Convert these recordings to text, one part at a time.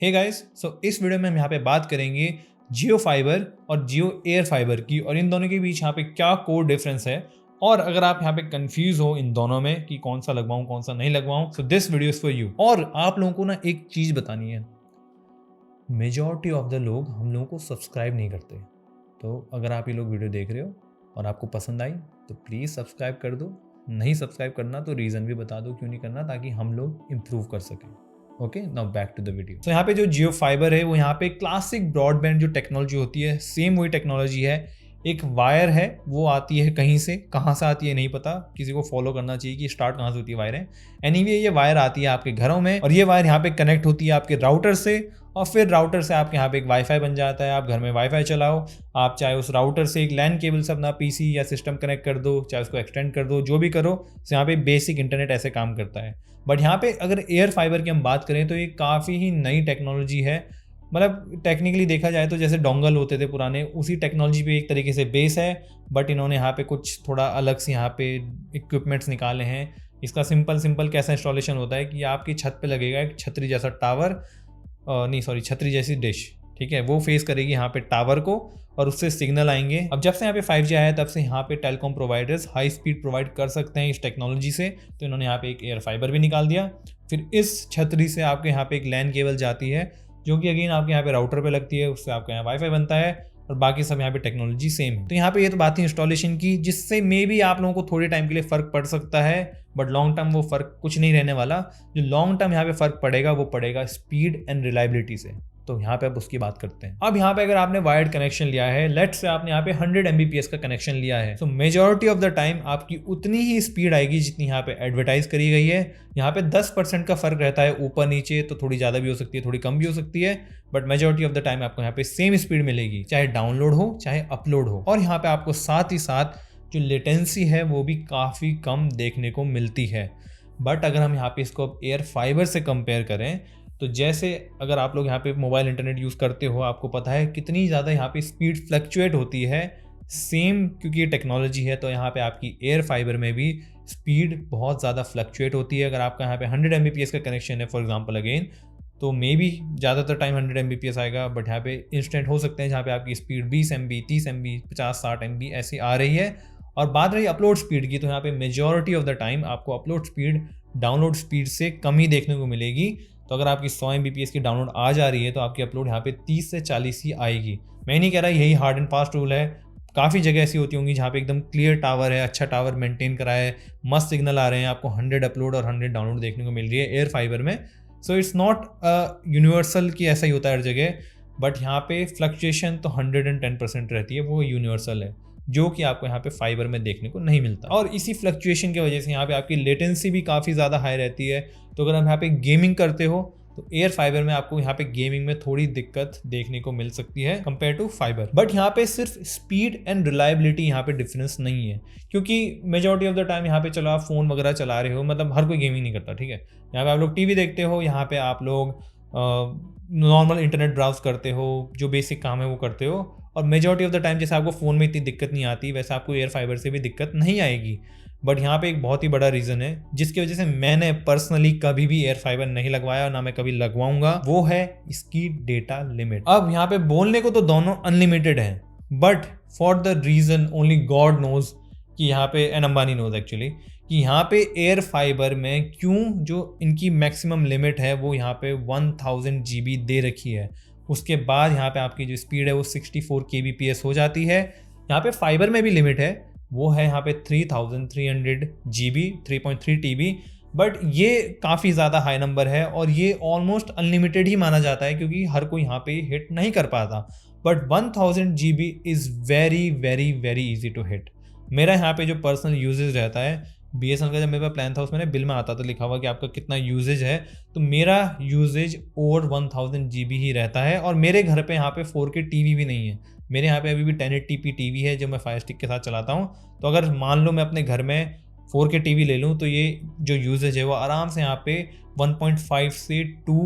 Hey guys, सो इस video में हम यहाँ पे बात करेंगे जियो फाइबर और जियो एयर फाइबर की, और इन दोनों के बीच यहाँ पे क्या कोर डिफरेंस है। और अगर आप यहाँ पे कंफ्यूज हो इन दोनों में कि कौन सा लगवाऊं कौन सा नहीं लगवाऊं, so this video is for you. और आप लोगों को ना एक चीज बतानी है, मेजॉरिटी ऑफ द लोग हम लोगों को सब्सक्राइब नहीं करते। तो अगर आप ये लोग वीडियो देख रहे हो और आपको पसंद आई तो प्लीज़ सब्सक्राइब कर दो। नहीं सब्सक्राइब करना तो रीज़न भी बता दो क्यों नहीं करना, ताकि हम लोग इम्प्रूव कर सकें। Okay, now back to the video. तो यहाँ पे जो जियो फाइबर है वो यहाँ पे क्लासिक ब्रॉडबैंड जो टेक्नोलॉजी होती है, सेम वही टेक्नोलॉजी है। एक वायर है, वो आती है कहीं से, कहाँ से आती है नहीं पता, किसी को फॉलो करना चाहिए कि स्टार्ट कहाँ से होती है वायर है। एनीवे ये वायर आती है आपके घरों में, और ये वायर यहाँ पे कनेक्ट होती है आपके राउटर से, और फिर राउटर से आपके यहाँ पे एक वाईफाई बन जाता है। आप घर में वाईफाई चलाओ, आप चाहे उस राउटर से एक लैन केबल से अपना पीसी या सिस्टम कनेक्ट कर दो, चाहे उसको एक्सटेंड कर दो, जो भी करो। तो यहाँ पे बेसिक इंटरनेट ऐसे काम करता है। बट यहाँ पे अगर एयर फाइबर की हम बात करें तो ये काफ़ी ही नई टेक्नोलॉजी है। मतलब टेक्निकली देखा जाए तो जैसे डोंगल होते थे पुराने, उसी टेक्नोलॉजी पे एक तरीके से बेस है, बट इन्होंने यहाँ पे कुछ थोड़ा अलग से यहाँ पे इक्विपमेंट्स निकाले हैं। इसका सिंपल कैसा इंस्टॉलेशन होता है कि आपकी छत पे लगेगा एक छतरी जैसा टावर, छतरी जैसी डिश, ठीक है, वो फेस करेगी यहाँ पे टावर को, और उससे सिग्नल आएंगे। अब जब से यहाँ पे 5G आया है तब से यहाँ पे telecom providers high speed provide कर सकते हैं इस टेक्नोलॉजी से, तो इन्होंने यहाँ पे एक एयर फाइबर भी निकाल दिया। फिर इस छतरी से आपके यहाँ पे एक लैन केबल जाती है, जो कि अगेन आपके यहाँ पे राउटर पे लगती है, उससे आपका यहाँ वाईफाई बनता है, और बाकी सब यहाँ पे टेक्नोलॉजी सेम है। तो यहाँ पे ये तो बात थी इंस्टॉलेशन की, जिससे मे बी आप लोगों को थोड़े टाइम के लिए फर्क पड़ सकता है, बट लॉन्ग टर्म वो फर्क कुछ नहीं रहने वाला। जो लॉन्ग टर्म यहाँ पे फर्क पड़ेगा वो पड़ेगा स्पीड एंड रिलायबिलिटी से। तो यहाँ पे अब उसकी बात करते हैं। अब यहाँ पे अगर आपने वायर्ड कनेक्शन लिया है, लेट्स से आपने यहाँ पे 100 Mbps का कनेक्शन लिया है, तो मेजॉरिटी ऑफ द टाइम आपकी उतनी ही स्पीड आएगी जितनी यहाँ पे एडवर्टाइज करी गई है। यहाँ पे 10% का फर्क रहता है ऊपर नीचे, तो थोड़ी ज़्यादा भी हो सकती है, थोड़ी कम भी हो सकती है, but majority of the time आपको यहाँ पे सेम स्पीड मिलेगी, चाहे डाउनलोड हो चाहे अपलोड हो। और यहाँ पे आपको साथ ही साथ जो लेटेंसी है वो भी काफ़ी कम देखने को मिलती है। बट अगर हम यहाँ पे इसको एयर फाइबर से कंपेयर करें, तो जैसे अगर आप लोग यहाँ पे मोबाइल इंटरनेट यूज़ करते हो, आपको पता है कितनी ज़्यादा यहाँ पे स्पीड फ्लक्चुएट होती है सेम, क्योंकि ये टेक्नोलॉजी है। तो यहाँ पे आपकी एयर फाइबर में भी स्पीड बहुत ज़्यादा फ्लक्चुएट होती है। अगर आपका यहाँ पे 100 Mbps का कनेक्शन है फॉर एग्जांपल अगेन, तो मे बी ज़्यादातर टाइम 100 Mbps आएगा, बट यहाँ पे इंस्टेंट हो सकते हैं जहाँ पे आपकी स्पीड 20 MB, 30 MB, 50-60 MB ऐसी आ रही है। और बात रही अपलोड स्पीड की, तो यहाँ पे मेजॉरिटी ऑफ द टाइम आपको अपलोड स्पीड डाउनलोड स्पीड से कम ही देखने को मिलेगी। तो अगर आपकी 100 Mbps की डाउनलोड आ जा रही है तो आपकी अपलोड यहाँ पे 30 से 40 ही आएगी। मैं नहीं कह रहा यही हार्ड एंड फास्ट रूल है, काफ़ी जगह ऐसी होती होंगी जहाँ पे एकदम क्लियर टावर है, अच्छा टावर मेंटेन करा है, मस्त सिग्नल आ रहे हैं, आपको 100 अपलोड और 100 डाउनलोड देखने को मिल रही है एयर फाइबर में। सो इट्स नॉट यूनिवर्सल कि ऐसा ही होता है हर जगह, बट यहाँ पे फ्लक्चुएशन तो 110% रहती है, वो यूनिवर्सल है, जो कि आपको यहाँ पे फाइबर में देखने को नहीं मिलता। और इसी फ्लक्चुएशन की वजह से यहाँ पे आपकी लेटेंसी भी काफ़ी ज़्यादा हाई रहती है। तो अगर हम यहाँ पे गेमिंग करते हो तो एयर फाइबर में आपको यहाँ पे गेमिंग में थोड़ी दिक्कत देखने को मिल सकती है कंपेयर टू फाइबर। बट यहाँ पे सिर्फ स्पीड एंड रिलायबिलिटी यहाँ पे डिफरेंस नहीं है, क्योंकि मेजॉरिटी ऑफ द टाइम यहाँ पे चलो आप फ़ोन वगैरह चला रहे हो, मतलब हर कोई गेमिंग नहीं करता, ठीक है। यहाँ पे आप लोग टीवी देखते हो, यहाँ पे आप लोग नॉर्मल इंटरनेट ब्राउज करते हो, जो बेसिक काम है वो करते हो। और मेजॉरिटी ऑफ द टाइम जैसे आपको फ़ोन में इतनी दिक्कत नहीं आती, वैसे आपको एयर फाइबर से भी दिक्कत नहीं आएगी। बट यहाँ पे एक बहुत ही बड़ा रीज़न है जिसकी वजह से मैंने पर्सनली कभी भी एयर फाइबर नहीं लगवाया और ना मैं कभी लगवाऊंगा, वो है इसकी डेटा लिमिट। अब यहाँ पे बोलने को तो दोनों अनलिमिटेड हैं, but for the reason only God knows कि यहाँ पे, एंड अंबानी नोज एक्चुअली, कि यहाँ पे एयर फाइबर में क्यों जो इनकी मैक्सिमम लिमिट है वो यहाँ पे 1000 GB दे रखी है। उसके बाद यहाँ पे आपकी जो स्पीड है वो 64 kbps हो जाती है। यहाँ पे फाइबर में भी लिमिट है, वो है यहाँ पे 3300 GB, 3.3 TB, बट ये काफ़ी ज़्यादा हाई नंबर है और ये ऑलमोस्ट अनलिमिटेड ही माना जाता है, क्योंकि हर कोई यहाँ पे हिट नहीं कर पाता। But 1000 GB is very very very easy to hit. मेरा यहाँ पे जो पर्सनल यूजेज रहता है, BSNL का जब मेरे पास प्लान था उसमें बिल में आता था लिखा हुआ कि आपका कितना यूजेज है, तो मेरा यूजेज ओवर 1000 GB ही रहता है। और मेरे घर पे यहाँ पे 4K टीवी भी नहीं है, मेरे यहाँ पे अभी भी 1080p टीवी है जो मैं फायर स्टिक के साथ चलाता हूँ। तो अगर मान लो मैं अपने घर में 4K टीवी ले लूँ तो ये जो यूजेज है वो आराम से यहाँ पे 1.5 से 2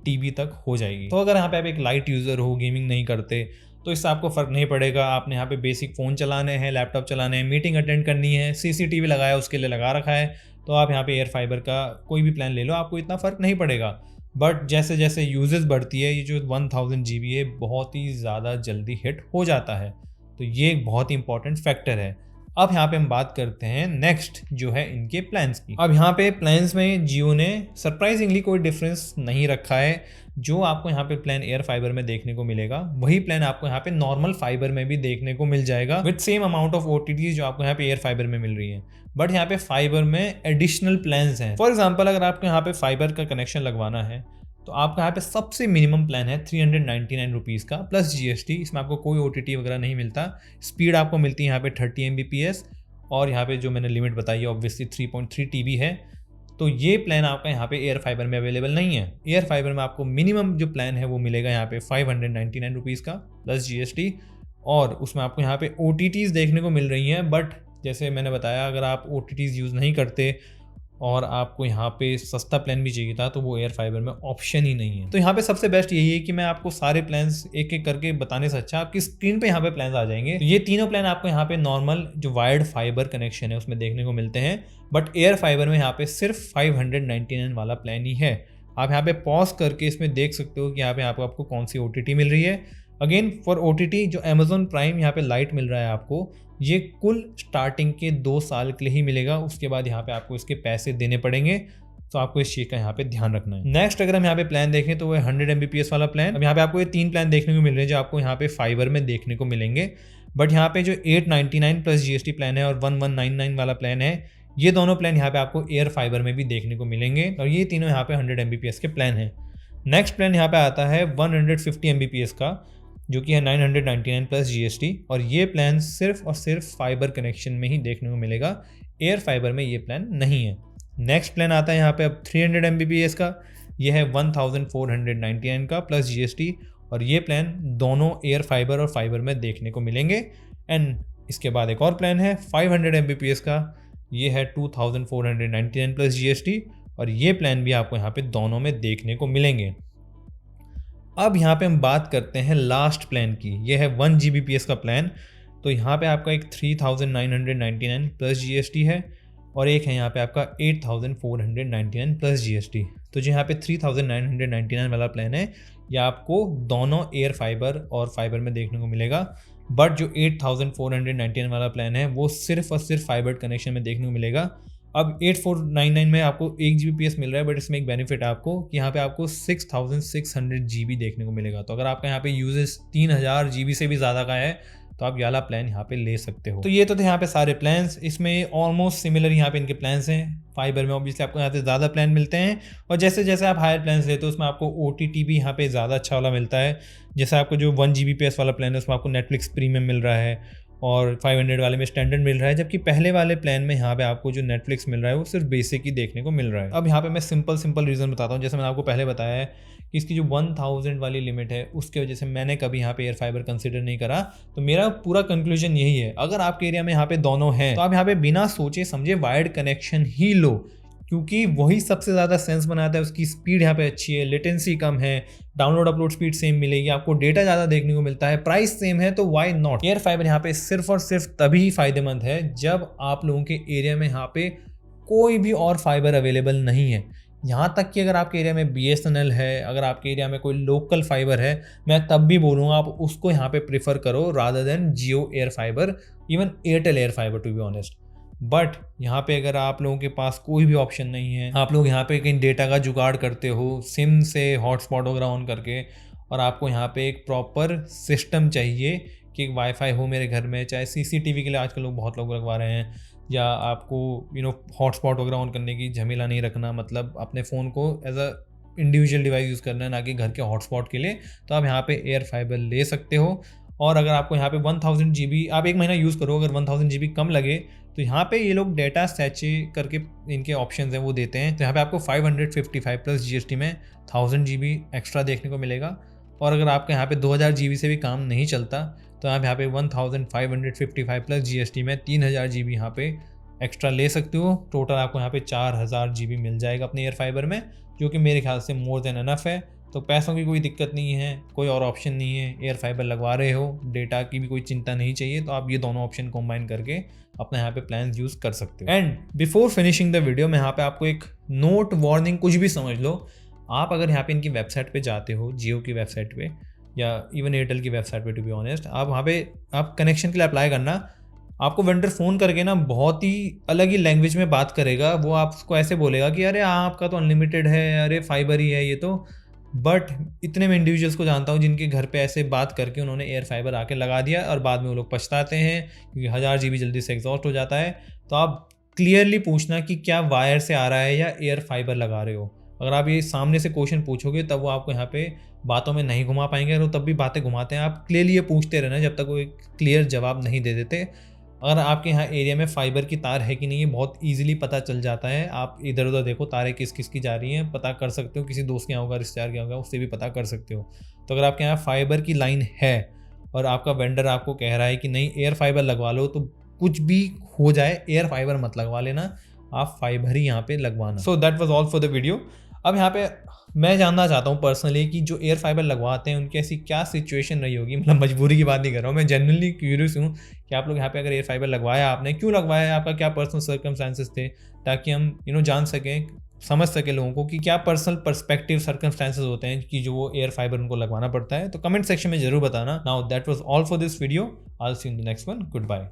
TB तक हो जाएगी। तो अगर यहाँ पे आप एक लाइट यूज़र हो, गेमिंग नहीं करते, तो इससे आपको फ़र्क नहीं पड़ेगा। आपने यहाँ पे बेसिक फ़ोन चलाने हैं, लैपटॉप चलाने हैं, मीटिंग अटेंड करनी है, CCTV लगाया उसके लिए लगा रखा है, तो आप यहाँ पे एयर फाइबर का कोई भी प्लान ले लो, आपको इतना फ़र्क नहीं पड़ेगा। बट जैसे जैसे यूजेस बढ़ती है ये जो 1000 GB है बहुत ही ज़्यादा जल्दी हिट हो जाता है। तो ये एक बहुत ही इंपॉर्टेंट फैक्टर है। अब यहाँ पे हम बात करते हैं नेक्स्ट जो है इनके प्लान्स की। अब यहाँ पे प्लान्स में जियो ने सरप्राइजिंगली कोई डिफरेंस नहीं रखा है। जो आपको यहाँ पे प्लान एयर फाइबर में देखने को मिलेगा वही प्लान आपको यहाँ पे नॉर्मल फाइबर में भी देखने को मिल जाएगा with same amount of OTT जो आपको यहाँ पे एयर फाइबर में मिल रही है। बट यहाँ पे फाइबर में एडिशनल प्लान्स हैं। फॉर एग्जाम्पल अगर आपको यहाँ पे फाइबर का कनेक्शन लगवाना है तो आपका यहाँ पे सबसे मिनिमम प्लान है 399 रुपीज़ का प्लस GST। इसमें आपको कोई OTT वगैरह नहीं मिलता। स्पीड आपको मिलती है यहाँ पे 30 Mbps और यहाँ पे जो मैंने लिमिट बताई है ऑब्वियसली 3.3 TB है। तो ये प्लान आपका यहाँ पे एयर फाइबर में अवेलेबल नहीं है। एयर फाइबर में आपको मिनिमम जो प्लान है वो मिलेगा यहाँ पे 599 रुपीज़ का प्लस GST और उसमें आपको यहाँ पे OTTs देखने को मिल रही हैं। बट जैसे मैंने बताया अगर आप OTTs यूज़ नहीं करते और आपको यहाँ पे सस्ता प्लान भी चाहिए था तो वो एयर फाइबर में ऑप्शन ही नहीं है। तो यहाँ पे सबसे बेस्ट यही है कि मैं आपको सारे प्लान्स एक एक करके बताने से अच्छा आपकी स्क्रीन पे यहाँ पे प्लान्स आ जाएंगे। तो ये तीनों प्लान आपको यहाँ पे नॉर्मल जो वायर्ड फाइबर कनेक्शन है उसमें देखने को मिलते हैं। बट एयर फाइबर में यहाँ पे सिर्फ 599 वाला प्लान ही है। आप यहाँ पे पॉज करके इसमें देख सकते हो कि यहाँ पे आपको कौन सी OTT मिल रही है। अगेन फॉर OTT जो Amazon प्राइम यहाँ पे लाइट मिल रहा है आपको ये कुल स्टार्टिंग के 2 साल के लिए ही मिलेगा। उसके बाद यहाँ पे आपको इसके पैसे देने पड़ेंगे। तो आपको इस चीज़ का यहाँ पे ध्यान रखना है। नेक्स्ट अगर हम यहाँ पे प्लान देखें तो वो 100 Mbps वाला प्लान। अब यहाँ पे आपको ये 3 प्लान देखने को मिल रहे हैं जो आपको यहाँ पे फाइबर में देखने को मिलेंगे। बट यहाँ पे जो 899 प्लस GST प्लान है और 1199 वाला प्लान है ये दोनों प्लान यहाँ पे आपको एयर फाइबर में भी देखने को मिलेंगे और ये तीनों यहाँ पे 100 Mbps के प्लान हैं। नेक्स्ट प्लान यहाँ पे आता है 150 Mbps का जो कि है 999 प्लस GST और ये प्लान सिर्फ और सिर्फ फाइबर कनेक्शन में ही देखने को मिलेगा। एयर फाइबर में ये प्लान नहीं है। नेक्स्ट प्लान आता है यहाँ पे अब 300 Mbps का। ये है 1499 का प्लस GST और ये प्लान दोनों एयर फाइबर और फाइबर में देखने को मिलेंगे। एंड इसके बाद एक और प्लान है 500 Mbps का। ये है 2499 प्लस GST और ये प्लान भी आपको यहाँ पे दोनों में देखने को मिलेंगे। अब यहाँ पे हम बात करते हैं लास्ट प्लान की। ये है 1 Gbps का प्लान। तो यहाँ पे आपका एक 3999 प्लस GST है और एक है यहाँ पे आपका 8499 प्लस GST। तो जो यहाँ पे 3999 वाला प्लान है ये आपको दोनों एयर फाइबर और फाइबर में देखने को मिलेगा। बट जो 8499 वाला प्लान है वो सिर्फ और सिर्फ फाइबर कनेक्शन में देखने को मिलेगा। अब 8499 में आपको 1 Gbps मिल रहा है बट इसमें एक बेनिफिट है आपको कि यहाँ पे आपको 6600 GB देखने को मिलेगा। तो अगर आपका यहाँ पे यूजेस 3000 GB से भी ज़्यादा का है तो आप ये वाला प्लान यहाँ पे ले सकते हो। तो ये तो थे यहाँ पे सारे प्लान्स। इसमें ऑलमोस्ट सिमिलर यहाँ पे इनके प्लान्स हैं। फाइबर में ऑब्वियसली आपको यहाँ से ज़्यादा प्लान मिलते हैं और जैसे जैसे आप हायर प्लान्स लेते हो उसमें आपको OTT भी यहाँ पे ज़्यादा अच्छा वाला मिलता है। जैसे आपको जो 1 Gbps वाला प्लान है उसमें आपको नेटफ्लिक्स प्रीमियम मिल रहा है और 500 वाले में स्टैंडर्ड मिल रहा है। जबकि पहले वाले प्लान में यहाँ पे आपको जो नेटफ्लिक्स मिल रहा है वो सिर्फ बेसिक ही देखने को मिल रहा है। अब यहाँ पे मैं सिंपल रीज़न बताता हूँ। जैसे मैंने आपको पहले बताया है कि इसकी जो 1000 वाली लिमिट है उसके वजह से मैंने कभी यहाँ पे एयर फाइबर कंसिडर नहीं करा। तो मेरा पूरा कंक्लूजन यही है अगर आपके एरिया में यहाँ पे दोनों हैं तो आप यहाँ पे बिना सोचे समझे वायर्ड कनेक्शन ही लो क्योंकि वही सबसे ज़्यादा सेंस बनाता है। उसकी स्पीड यहाँ पे अच्छी है, लेटेंसी कम है, डाउनलोड अपलोड स्पीड सेम मिलेगी, आपको डेटा ज़्यादा देखने को मिलता है, प्राइस सेम है। तो वाई नॉट। एयर फाइबर यहाँ पे सिर्फ और सिर्फ तभी फायदेमंद है जब आप लोगों के एरिया में यहाँ पे कोई भी और फाइबर अवेलेबल नहीं है। यहाँ तक कि अगर आपके एरिया में BSNL है, अगर आपके एरिया में कोई लोकल फाइबर है, मैं तब भी बोलूँगा आप उसको यहाँ पे प्रेफर करो rather than Jio Air Fiber, even Airtel Air Fiber to be honest. But यहाँ पे अगर आप लोगों के पास कोई भी ऑप्शन नहीं है, आप लोग यहाँ पे कहीं डेटा का जुगाड़ करते हो सिम से हॉटस्पॉट वगैरह ऑन करके और आपको यहाँ पे एक प्रॉपर सिस्टम चाहिए कि एक वाईफाई हो मेरे घर में, चाहे CCTV के लिए आजकल बहुत लोग लगवा रहे हैं, या आपको हॉटस्पॉट वगैरह ऑन करने की झमेला नहीं रखना, मतलब अपने फ़ोन को as a individual device use करना है ना कि घर के हॉटस्पॉट के लिए, तो आप यहाँ पे एयर फाइबर ले सकते हो। और अगर आपको यहाँ पे 1000 GB आप एक महीना यूज़ करो, अगर 1000 GB कम लगे तो यहाँ पे ये लोग डेटा सैचे करके इनके ऑप्शंस हैं वो देते हैं। तो यहाँ पे आपको 555 प्लस GST में 1000 GB एक्स्ट्रा देखने को मिलेगा। और अगर आपका यहाँ पे 2000 GB से भी काम नहीं चलता तो आप यहाँ पे 1555 प्लस GST में 3000 GB यहाँ पे एक्स्ट्रा ले सकते हो। टोटल आपको यहाँ पे 4000 GB मिल जाएगा अपने एयर फाइबर में, जो कि मेरे ख्याल से मोर देन एनफ है। तो पैसों की कोई दिक्कत नहीं है, कोई और ऑप्शन नहीं है, एयर फाइबर लगवा रहे हो, डेटा की भी कोई चिंता नहीं चाहिए, तो आप ये दोनों ऑप्शन कंबाइन करके अपना यहाँ पे प्लान यूज़ कर सकते हो। And before finishing the video मैं यहाँ पे आपको एक नोट वार्निंग कुछ भी समझ लो, आप अगर यहाँ पे इनकी वेबसाइट पे जाते हो, जियो की वेबसाइट पे या इवन एयरटेल की वेबसाइट पे, टू बी ऑनेस्ट, आप वहाँ पे आप कनेक्शन के लिए अप्लाई करना, आपको वेंडर फ़ोन करके ना बहुत ही अलग ही लैंग्वेज में बात करेगा। वो आपको ऐसे बोलेगा कि अरे आपका तो अनलिमिटेड है, अरे फाइबर ही है ये तो। बट इतने मैं इंडिविजुअल्स को जानता हूँ जिनके घर पे ऐसे बात करके उन्होंने एयर फाइबर आके लगा दिया और बाद में वो लोग पछताते हैं क्योंकि 1000 GB जल्दी से एग्जॉस्ट हो जाता है। तो आप क्लियरली पूछना कि क्या वायर से आ रहा है या एयर फाइबर लगा रहे हो। अगर आप ये सामने से क्वेश्चन पूछोगे तब वो आपको यहाँ पे बातों में नहीं घुमा पाएंगे, और वो तब भी बातें घुमाते हैं। आप क्लियरली ये पूछते रहना जब तक वो एक क्लियर जवाब नहीं दे देते। अगर आपके यहाँ एरिया में फाइबर की तार है कि नहीं, ये बहुत ईजिली पता चल जाता है। आप इधर उधर देखो तारें किस किस की जा रही हैं, पता कर सकते हो। किसी दोस्त के यहाँ होगा, रिश्तेदार के यहाँ होगा, उससे भी पता कर सकते हो। तो अगर आपके यहाँ फाइबर की लाइन है और आपका वेंडर आपको कह रहा है कि नहीं एयर फाइबर लगवा लो, तो कुछ भी हो जाए एयर फाइबर मत लगवा लेना, आप फाइबर ही यहाँ पे लगवाना। So that was all for the video. अब यहाँ पे मैं जानना चाहता हूँ पर्सनली कि जो एयर फाइबर लगवाते हैं उनकी ऐसी क्या सिचुएशन रही होगी। मतलब मजबूरी की बात नहीं कर रहा हूँ, मैं जेन्युइनली क्यूरियस हूँ कि आप लोग यहाँ पे अगर एयर फाइबर लगवाया, आपने क्यों लगवाया, आपका क्या पर्सनल सर्कमस्टांसेस थे, ताकि हम जान सकें, समझ सके लोगों को कि क्या पर्सनल पर्सपेक्टिव सर्कमस्टांसेस होते हैं कि जो वो एयर फाइबर उनको लगवाना पड़ता है। तो कमेंट सेक्शन में जरूर बताना। Now that was all for this video. I will see you in the next one. Good bye.